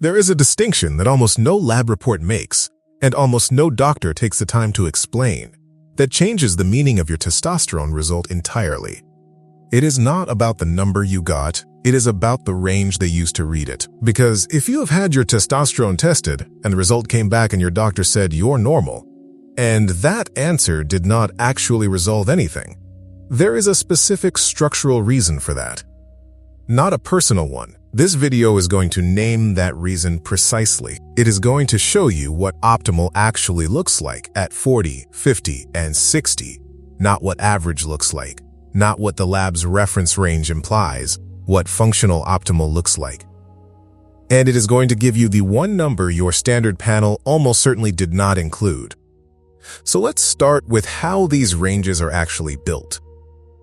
There is a distinction that almost no lab report makes, and almost no doctor takes the time to explain, that changes the meaning of your testosterone result entirely. It is not about the number you got, it is about the range they used to read it. Because if you have had your testosterone tested, and the result came back and your doctor said you're normal, and that answer did not actually resolve anything, there is a specific structural reason for that. Not a personal one. This video is going to name that reason precisely. It is going to show you what optimal actually looks like at 40, 50, and 60, not what average looks like, not what the lab's reference range implies, what functional optimal looks like. And it is going to give you the one number your standard panel almost certainly did not include. So let's start with how these ranges are actually built.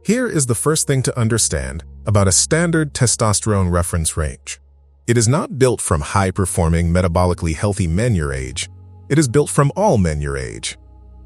Here is the first thing to understand about a standard testosterone reference range. It is not built from high-performing, metabolically healthy men your age. It is built from all men your age.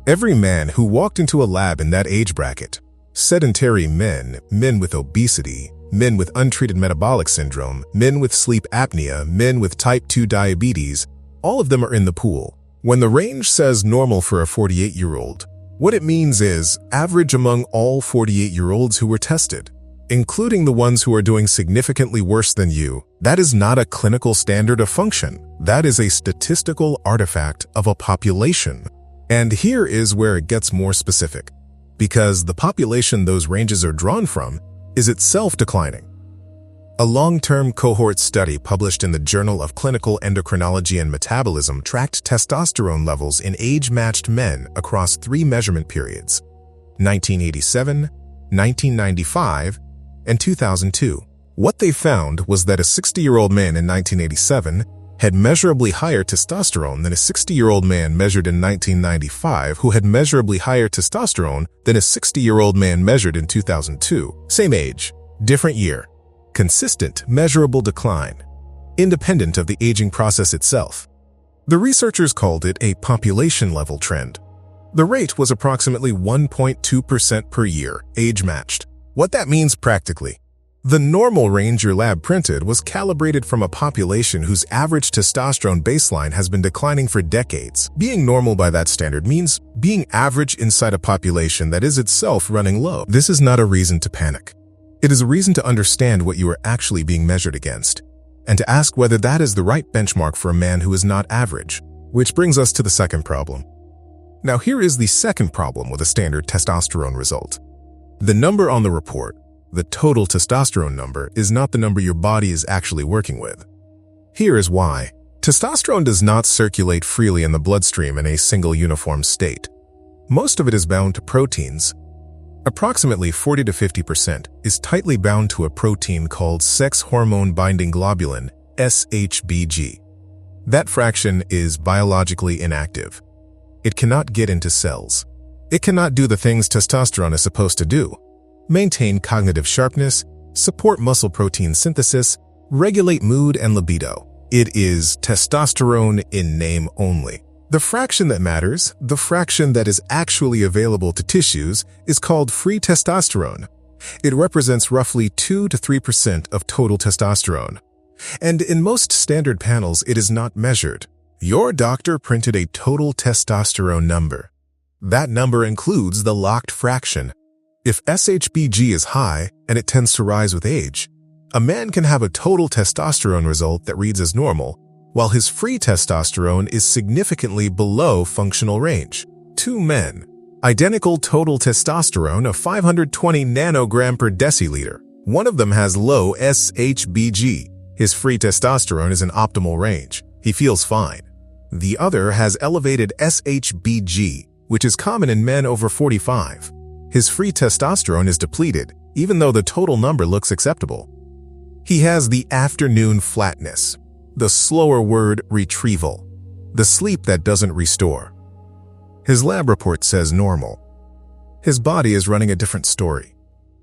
Every man who walked into a lab in that age bracket, sedentary men, men with obesity, men with untreated metabolic syndrome, men with sleep apnea, men with type 2 diabetes, all of them are in the pool. When the range says normal for a 48-year-old, what it means is average among all 48-year-olds who were tested, including the ones who are doing significantly worse than you. That is not a clinical standard of function. That is a statistical artifact of a population. And here is where it gets more specific, because the population those ranges are drawn from is itself declining. A long-term cohort study published in the Journal of Clinical Endocrinology and Metabolism tracked testosterone levels in age-matched men across 3 measurement periods: 1987, 1995, and 2002. What they found was that a 60-year-old man in 1987 had measurably higher testosterone than a 60-year-old man measured in 1995 who had measurably higher testosterone than a 60-year-old man measured in 2002. Same age, different year. Consistent, measurable decline, independent of the aging process itself. The researchers called it a population-level trend. The rate was approximately 1.2% per year, age-matched. What that means practically: the normal range your lab printed was calibrated from a population whose average testosterone baseline has been declining for decades. Being normal by that standard means being average inside a population that is itself running low. This is not a reason to panic. It is a reason to understand what you are actually being measured against, and to ask whether that is the right benchmark for a man who is not average. Which brings us to the second problem. Now here is the second problem with a standard testosterone result. The number on the report, the total testosterone number, is not the number your body is actually working with. Here is why. Testosterone does not circulate freely in the bloodstream in a single uniform state. Most of it is bound to proteins. Approximately 40 to 50% is tightly bound to a protein called sex hormone binding globulin, SHBG. That fraction is biologically inactive. It cannot get into cells. It cannot do the things testosterone is supposed to do: maintain cognitive sharpness, support muscle protein synthesis, regulate mood and libido. It is testosterone in name only. The fraction that matters, the fraction that is actually available to tissues, is called free testosterone. It represents roughly 2 to 3% of total testosterone. And in most standard panels, it is not measured. Your doctor printed a total testosterone number. That number includes the locked fraction. If SHBG is high, and it tends to rise with age, a man can have a total testosterone result that reads as normal, while his free testosterone is significantly below functional range. 2 men, identical total testosterone of 520 nanogram per deciliter. One of them has low SHBG. His free testosterone is in optimal range. He feels fine. The other has elevated SHBG, which is common in men over 45. His free testosterone is depleted, even though the total number looks acceptable. He has the afternoon flatness, the slower word retrieval, the sleep that doesn't restore. His lab report says normal. His body is running a different story.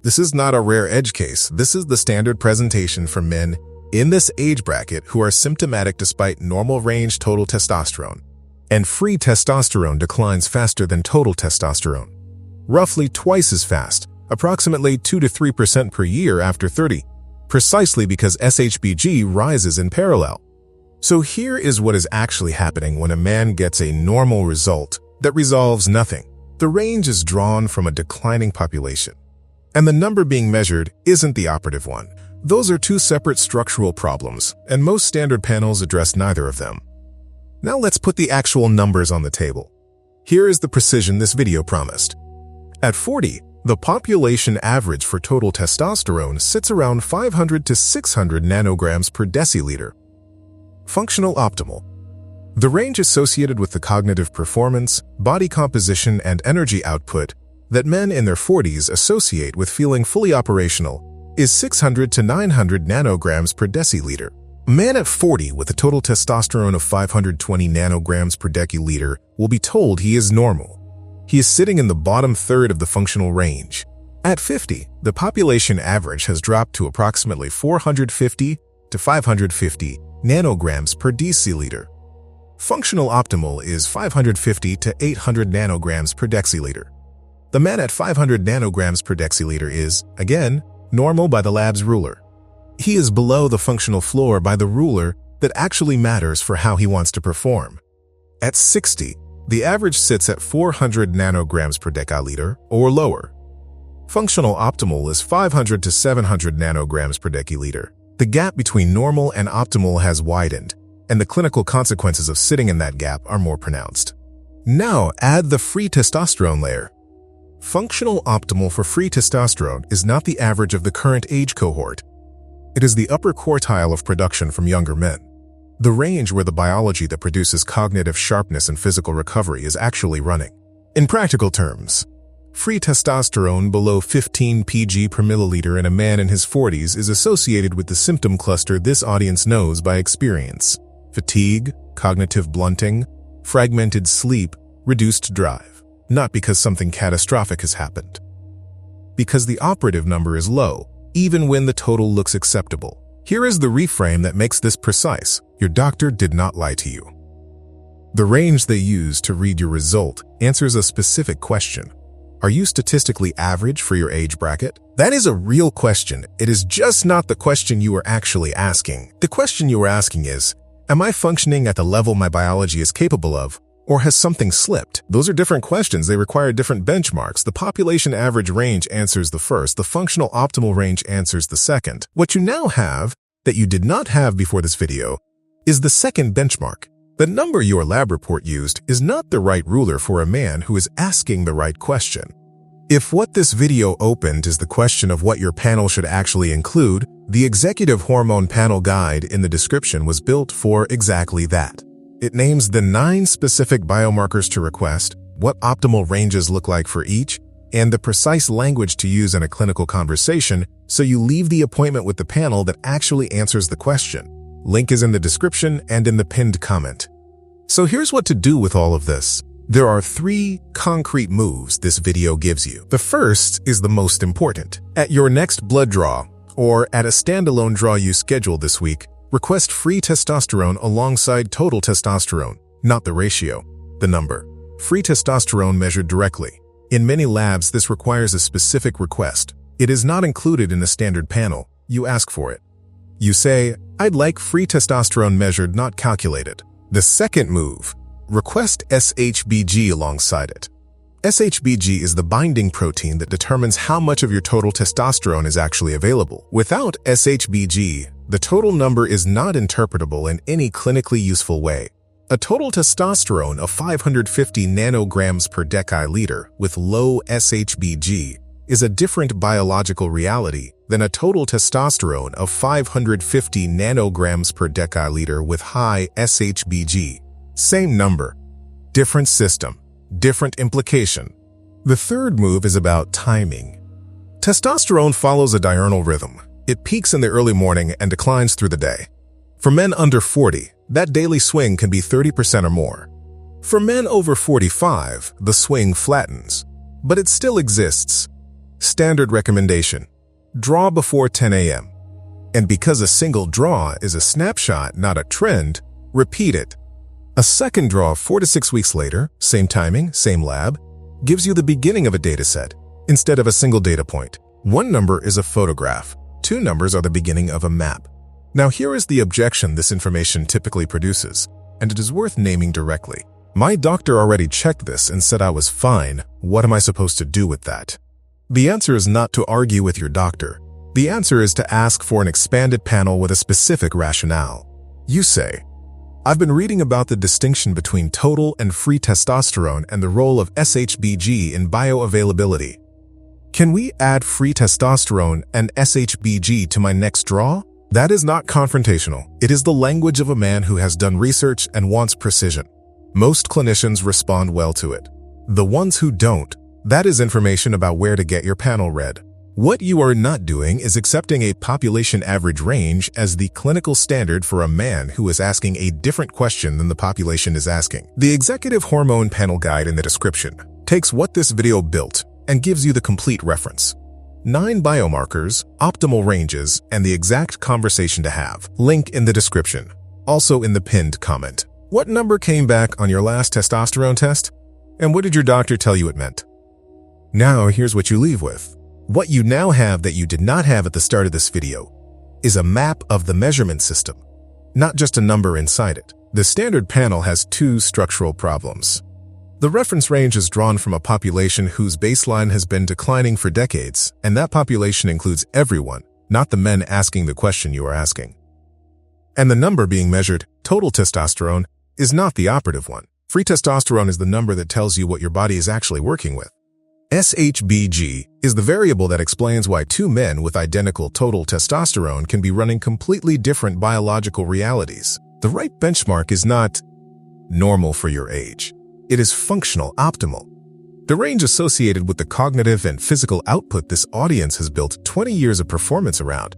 This is not a rare edge case. This is the standard presentation for men in this age bracket who are symptomatic despite normal range total testosterone. And free testosterone declines faster than total testosterone, roughly twice as fast, approximately 2 to 3% per year after 30. Precisely because SHBG rises in parallel. So here is what is actually happening when a man gets a normal result that resolves nothing. The range is drawn from a declining population, and the number being measured isn't the operative one. Those are two separate structural problems, and most standard panels address neither of them. Now let's put the actual numbers on the table. Here is the precision this video promised. At 40, the population average for total testosterone sits around 500 to 600 nanograms per deciliter. Functional optimal. The range associated with the cognitive performance, body composition, and energy output that men in their 40s associate with feeling fully operational is 600 to 900 nanograms per deciliter. A man at 40 with a total testosterone of 520 nanograms per deciliter will be told he is normal. He is sitting in the bottom third of the functional range. At 50, the population average has dropped to approximately 450 to 550 nanograms per deciliter. Functional optimal is 550 to 800 nanograms per deciliter. The man at 500 nanograms per deciliter is, again, normal by the lab's ruler. He is below the functional floor by the ruler that actually matters for how he wants to perform. At 60, the average sits at 400 nanograms per deciliter or lower. Functional optimal is 500 to 700 nanograms per deciliter. The gap between normal and optimal has widened, and the clinical consequences of sitting in that gap are more pronounced. Now add the free testosterone layer. Functional optimal for free testosterone is not the average of the current age cohort. It is the upper quartile of production from younger men. The range where the biology that produces cognitive sharpness and physical recovery is actually running. In practical terms, free testosterone below 15 pg per milliliter in a man in his 40s is associated with the symptom cluster this audience knows by experience: fatigue, cognitive blunting, fragmented sleep, reduced drive. Not because something catastrophic has happened. Because the operative number is low, even when the total looks acceptable. Here is the reframe that makes this precise. Your doctor did not lie to you. The range they use to read your result answers a specific question. Are you statistically average for your age bracket? That is a real question. It is just not the question you are actually asking. The question you are asking is, am I functioning at the level my biology is capable of, or has something slipped? Those are different questions. They require different benchmarks. The population average range answers the first. The functional optimal range answers the second. What you now have, that you did not have before this video, is the second benchmark. The number your lab report used is not the right ruler for a man who is asking the right question. If what this video opened is the question of what your panel should actually include, the Executive Hormone Panel Guide in the description was built for exactly that. It names the 9 specific biomarkers to request, what optimal ranges look like for each, and the precise language to use in a clinical conversation so you leave the appointment with the panel that actually answers the question. Link is in the description and in the pinned comment. So here's what to do with all of this. There are 3 concrete moves this video gives you. The first is the most important. At your next blood draw, or at a standalone draw you schedule this week, request free testosterone alongside total testosterone, not the ratio, the number. Free testosterone measured directly. In many labs, this requires a specific request. It is not included in a standard panel. You ask for it. You say, I'd like free testosterone measured, not calculated. The second move, request SHBG alongside it. SHBG is the binding protein that determines how much of your total testosterone is actually available. Without SHBG, the total number is not interpretable in any clinically useful way. A total testosterone of 550 nanograms per deciliter with low SHBG is a different biological reality than a total testosterone of 550 nanograms per deciliter with high SHBG. Same number, different system, different implication. The third move is about timing. Testosterone follows a diurnal rhythm. It peaks in the early morning and declines through the day. For men under 40, that daily swing can be 30% or more. For men over 45, the swing flattens, but it still exists. Standard recommendation: draw before 10 a.m. And because a single draw is a snapshot, not a trend, repeat it. A second draw 4 to 6 weeks later, same timing, same lab, gives you the beginning of a dataset instead of a single data point. One number is a photograph. 2 numbers are the beginning of a map. Now here is the objection this information typically produces, and it is worth naming directly. My doctor already checked this and said I was fine. What am I supposed to do with that? The answer is not to argue with your doctor. The answer is to ask for an expanded panel with a specific rationale. You say, I've been reading about the distinction between total and free testosterone and the role of SHBG in bioavailability. Can we add free testosterone and SHBG to my next draw? That is not confrontational. It is the language of a man who has done research and wants precision. Most clinicians respond well to it. The ones who don't, that is information about where to get your panel read. What you are not doing is accepting a population average range as the clinical standard for a man who is asking a different question than the population is asking. The Executive Hormone Panel Guide in the description takes what this video built and gives you the complete reference. 9 biomarkers, optimal ranges, and the exact conversation to have. Link in the description. Also in the pinned comment. What number came back on your last testosterone test? And what did your doctor tell you it meant? Now here's what you leave with. What you now have that you did not have at the start of this video is a map of the measurement system, not just a number inside it. The standard panel has 2 structural problems. The reference range is drawn from a population whose baseline has been declining for decades, and that population includes everyone, not the men asking the question you are asking. And the number being measured, total testosterone, is not the operative one. Free testosterone is the number that tells you what your body is actually working with. SHBG is the variable that explains why 2 men with identical total testosterone can be running completely different biological realities. The right benchmark is not normal for your age. It is functional optimal. The range associated with the cognitive and physical output this audience has built 20 years of performance around.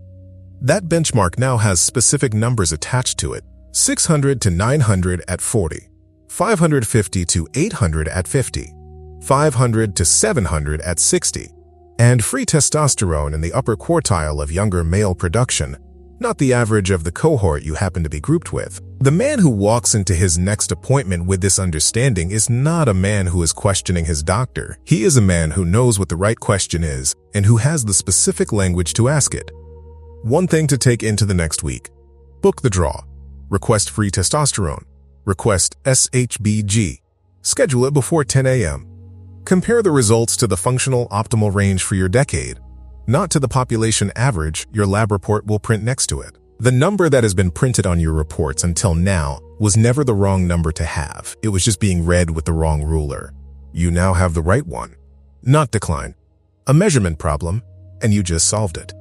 That benchmark now has specific numbers attached to it: 600 to 900 at 40, 550 to 800 at 50, 500 to 700 at 60, and free testosterone in the upper quartile of younger male production, not the average of the cohort you happen to be grouped with. The man who walks into his next appointment with this understanding is not a man who is questioning his doctor. He is a man who knows what the right question is and who has the specific language to ask it. One thing to take into the next week: book the draw, request free testosterone, request SHBG, schedule it before 10 a.m. Compare the results to the functional optimal range for your decade, not to the population average your lab report will print next to it. The number that has been printed on your reports until now was never the wrong number to have. It was just being read with the wrong ruler. You now have the right one. Not decline. A measurement problem, and you just solved it.